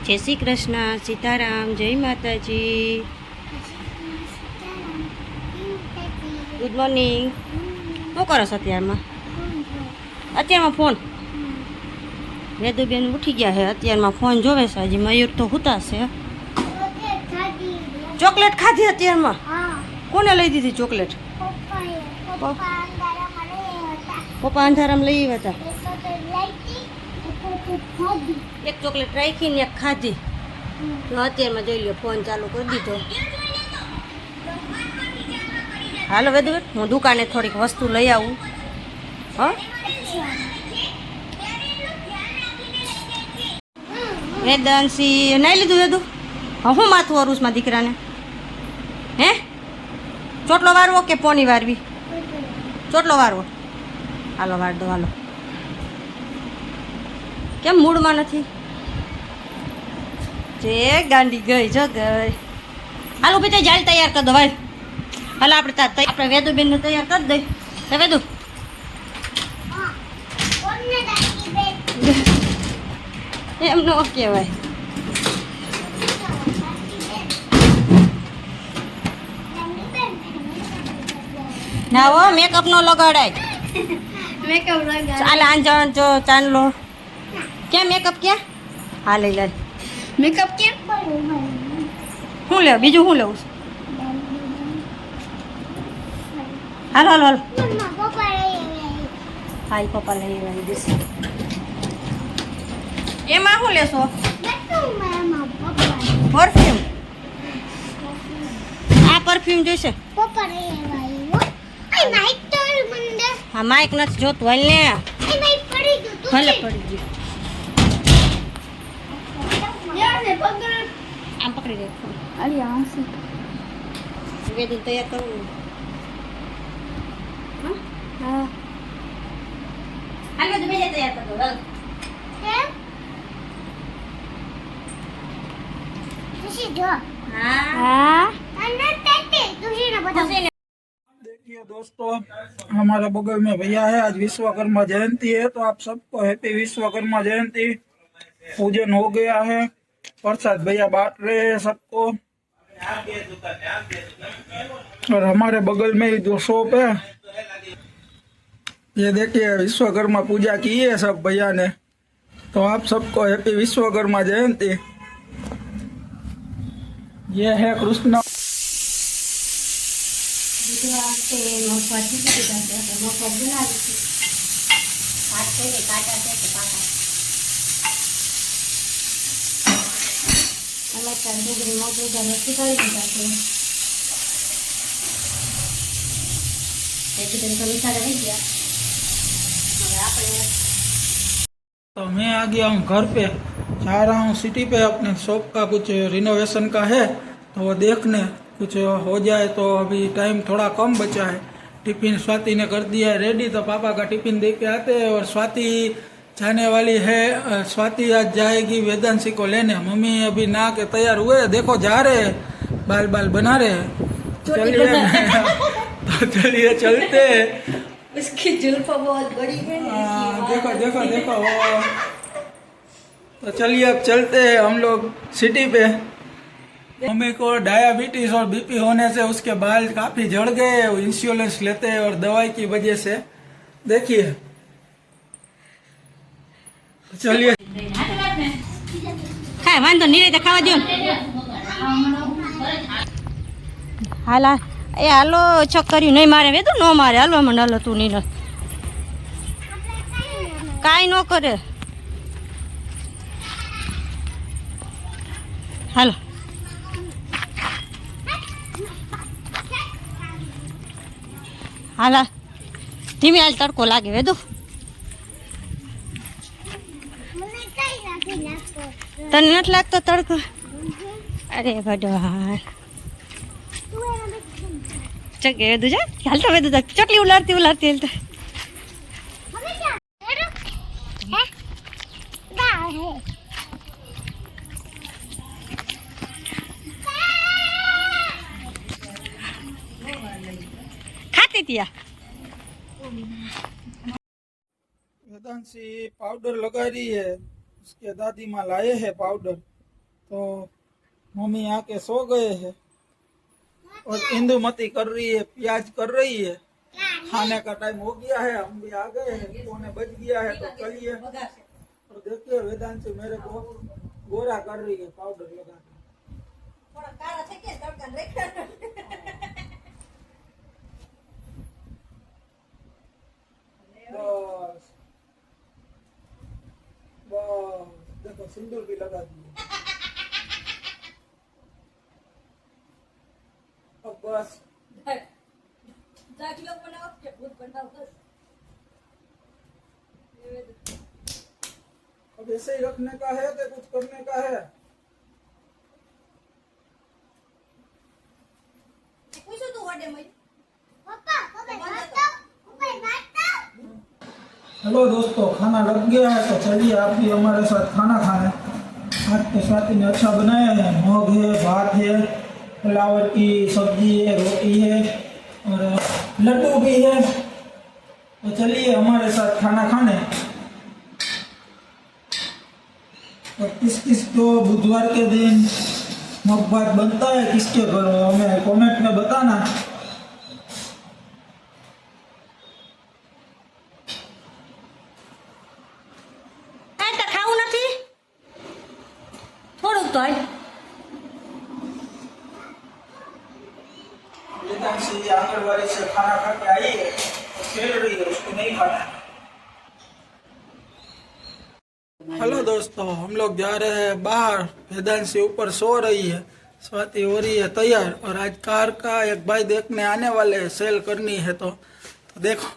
જય શ્રી કૃષ્ણ, સીતારામ, જય માતાજી, ગુડ મોર્નિંગ. શું કરો છો અત્યારમાં? અત્યારમાં ફોન વેદુબેન ઉઠી ગયા છે, અત્યારમાં ફોન જોવે છે. હજી મયુર તો હુતા છે. ચોકલેટ ખાધી અત્યારમાં? કોને લઈ દીધી ચોકલેટ? પપ્પા અંધારામાં લઈ આવ્યા હતા. એક ચોકલેટ રાખીને એક ખાધી. તો અત્યારમાં જોઈ લો ફોન ચાલુ કરી દીધો. હાલો વેદુબેન, હું દુકાને થોડીક વસ્તુ લઈ આવું. હા વેદાંશી નાઈ લીધું વેદુ? હા, હું માથું અરુષમાં દીકરાને હે ચોટલો વારવો કે પોની વારવી? ચોટલો વારવો. હાલો વાર દો. હાલો, કેમ મૂડમાં નથી? જે ગાંડી ગઈ જો ગઈ. હાલો ભાઈ, જાળ તૈયાર કરી દો ભાઈ. હાલો આપણે વેદુબેનને તૈયાર કરી દઈ. વેદુ એમ ન કહેવાય. ના હો, મેકઅપ નો લગાડાય. મેકઅપ લગાડ. ચાલ આંજણ જો ચાંદલો. ક્યાં મેકઅપ ક્યાં? હા લઈ લે. મેકઅપ કેમ? શું લેવું? બીજું શું લેવું? હાલો હાલો હાલો. હા એ પપ્પા લઈ આવી દેશે. એમાં શું લેશો? પરફ્યુમ. આ પરફ્યુમ જોઈશે? હા, માઇક નથી જોતું. હાલ ને. ભલે પડી ગયું. આમ પકડી દે. વેદન તૈયાર કરવું. હા હાલ વેદન બીજા તૈયાર કરતો. देखिए दोस्तों, हमारे बगल में भैया है, आज विश्वकर्मा जयंती है, तो आप सबको हैप्पी विश्वकर्मा जयंती। पूजन हो गया है, प्रसाद भैया बांट रहे हैं सबको। और हमारे बगल में ही जो शॉप है, ये देखिए विश्वकर्मा पूजा की है सब भैया ने। तो आप सबको हैप्पी विश्वकर्मा जयंती। ये है कृष्ण। तो मैं आ गया हूँ घर पे, जा रहा हूँ सिटी पे। अपने शॉप का कुछ रिनोवेशन का है, तो वो देखने कुछ हो जाए। तो अभी टाइम थोड़ा कम बचा है। टिफिन स्वाति ने कर दिया है रेडी, तो पापा का टिफिन दे के आते हैं। और स्वाति जाने वाली है, स्वाति आज जाएगी वेदांशी को लेने। मम्मी अभी नहा के तैयार हुए, देखो जा रहे हैं, बाल बाल बना रहे हैं। चलिए तो चलिए चलते हैं। उसकी जुल्फा बहुत बड़ी है। देखो देखो देखो वो। तो चलिए अब चलते हैं हम लोग सिटी पे। मम्मी को डायबिटीज और बीपी होने से उसके बाल काफी झड़ गए, इंश्योरेंस लेते हैं और दवाई की वजह से। देखिए चलिए। હા વાંધો નહીં, તો ખાવા દો. હાલા એ હાલો છોકરીઓ નહીં મારે વેદું ન મારે. હાલો મને હાલો તું નહીં કાંઈ ન કરે. હાલો હાલા ધીમે હાલ, તડકો લાગે વેદુ. તને નથી લાગતો તડકો? અરે ભગવાન. ચકે વેદુ જા હાલ તો વેદુ ચકલી ઉલારતી ઉલારતી હાલ તો. ખાતી ત્યાં वेदांशी पाउडर लगा रही है, उसके दादी माँ लाए है पाउडर। तो मम्मी आके सो गए हैं और इंदुमती कर रही है, प्याज कर रही है। खाने का टाइम हो गया है, हम भी आ गए हैं, पौने बज गया है। तो चलिए और देखिए वेदांशी मेरे को गोरा कर रही है पाउडर लगा के। बस बस देखो सिंदूर भी लगा दिए। अब बस अब ऐसे ही रखने का है कि कुछ करने का है? हेलो दोस्तों, खाना लग गया है तो चलिए आप भी हमारे साथ खाना खाएं। आज तो स्वाति ने अच्छा बनाया है, मूंग है, भात है, फ्लावर की सब्जी है, रोटी है और लड्डू भी है। तो चलिए हमारे साथ खाना खाने। और किस किस को बुधवार के दिन मूंग भात बनता है, किसके घर हमें कमेंट में बताना। आंगनबाड़ी से खाना खा के आई है, खेल रही है, उसको नहीं खाना। हेलो दोस्तों, हम लोग जा रहे हैं बाहर। वेदांशी ऊपर सो रही है, स्वाति हो रही है तैयार। और आज कार का एक भाई देखने आने वाले हैं, सेल करनी है तो देखो।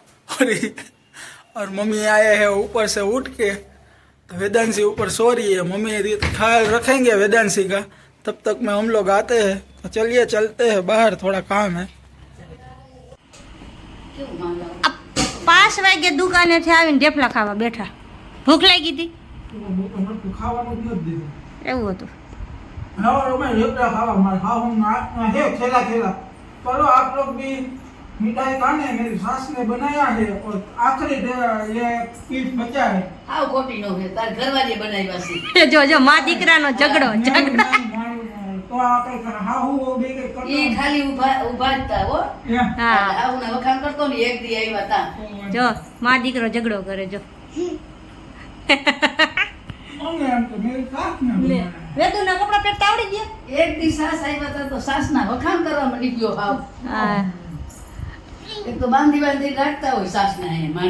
और मम्मी आए हैं ऊपर से उठ के, तो वेदांशी ऊपर सो रही है। मम्मी ख्याल रखेंगे वेदांशी का, तब तक में हम लोग आते हैं। तो चलिए चलते हैं बाहर, थोड़ा काम है। 5 વાગે દુકાનેથી આવીને ઢેફલા ખાવા બેઠા. ભૂખ લાગી હતી ખાવાનું જ નથી દીધું. એવું હતું. हाँ मैं ढेपला खावा हमारे हाँ हम है खेला खेला। चलो आप लोग भी मिठाई खाने, मेरी सास ने बनाया है और आखिरी ये पीस बचा है। हाउ गोटी नो है तार घरवाली बनाई वासी જો જો માં દીકરાનો ઝઘડો ઝઘડો. तो आप हाँ वो भी करता ये खाली उभाजता हो હા हाउ ना वखाण करतो ने एक दी आईवा ता જો માં દીકરો ઝઘડો કરે જો. मेरी सास ने વેદુના કપડા પહેરતા આવડી ગયા. एक दी सास आईवा ता तो सास ना वखाण करवा मंडी गयो हाउ હા एक तो बांधी बांधी રાખતા હોય सास ना है मानी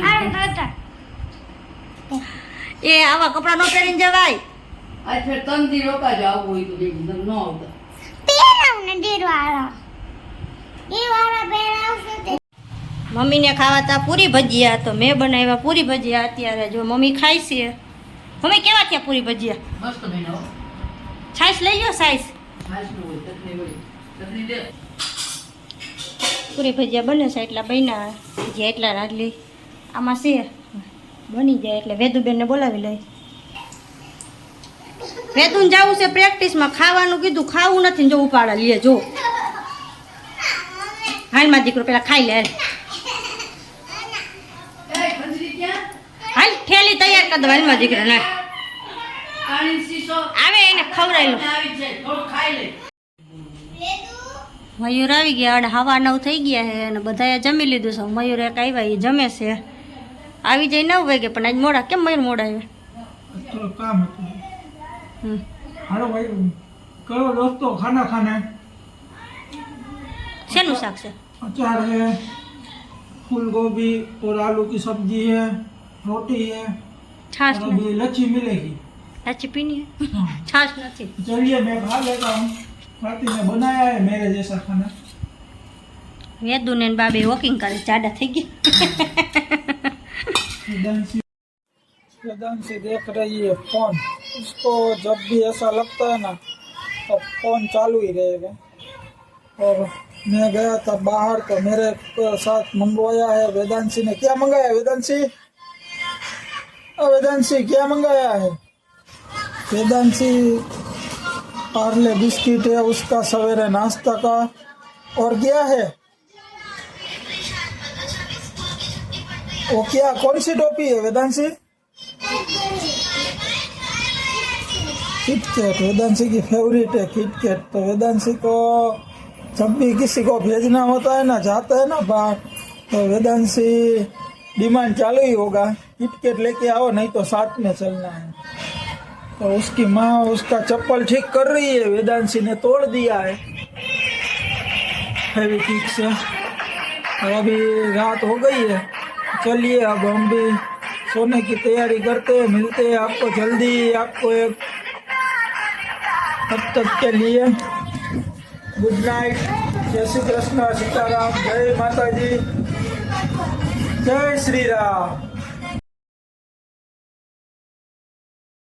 એ આવા કપડા નો પહેરીને જવાય. आज फिर 3 दी रोका जो आવું હોય તો દેખી ન આવતા મમ્મીને ખાવા તા પૂરી ભજીયા, તો મેં બનાવ્યા પૂરી ભજીયા. અત્યારે જો મમ્મી ખાય છે. મમ્મી કેવા થયા પૂરી ભજીયા? મસ્ત બન્યો છાશ લઈ લો, છાશ. ખાસ નો હોય ચટણી હોય ચટણી દે પૂરી ભજીયા બને છે એટલા બન્યા, જે એટલા રાંધલી આમાં છે. બની જાય એટલે વેદુબેનને બોલાવી લઈ. વેદુને જવું છે પ્રેક્ટિસમાં. ખાવાનું કીધું, ખાવું નથી ને જો ઉપાડા લે જો. હાલમાં દીકરો પેલા ખાઈ લે. એ ખંજરી ક્યાં હાલ થેલી તૈયાર કરી દો હાલમાં દીકરાને. પાણી સીસો આવે એને ખવડાવી લો. આવી જાય થોડું ખાઈ લે મયુર આવી ગયા અને 9:15 થઈ ગયા છે અને બધાએ જમી લીધું છે. મયુર એક આવ્યા, એ જમે છે. આવી જાય 9 વાગે, પણ આજ મોડા. કેમ મયુર મોડા આવ્યા? थोड़ा काम है। हेलो भाई, करो दोस्तों खाना खाना है। શેનું શાક છે? अचार है, फूल गोभी और आलू की सब्जी है, रोटी है છાશ और નથી. अभी लच्छी मिलेगी। લાચી પીની હે? हाँ। છાશ નથી. चलिए मैं खा लेता हूँ। स्वाति ने बनाया है मेरे जैसा खाना। વેદુ ને બાબે વોકિંગ કરે, જાડા થઈ ગયા. वेदांशी देख रही है फोन। उसको जब भी ऐसा लगता है ना तो फोन चालू ही रहेगा। और मैं गया था बाहर तो मेरे साथ मंगवाया है वेदांशी ने। क्या मंगाया वेदांशी? वेदांशी क्या मंगाया है? वेदांशी पार्ले बिस्किट है उसका सवेरे नाश्ता का। और क्या है वो? क्या कौन सी टोपी है वेदांशी? किटकैट वेदांशी की फेवरेट है किटकैट। तो वेदांशी को जब भी किसी को भेजना होता है ना, जाता है ना बाहर, तो वेदांशी डिमांड चालू ही होगा, किटकैट लेके आओ, नहीं तो साथ में चलना है। तो उसकी माँ उसका चप्पल ठीक कर रही है, वेदांशी ने तोड़ दिया है फेविक्विक से। और अभी रात हो गई है, चलिए अब हम भी सोने की तैयारी करते हैं। मिलते हैं आपको जल्दी, आपको एक तब तक के लिए गुड नाइट, जय श्री कृष्ण, सीताराम, जय माता जी, जय श्री राम।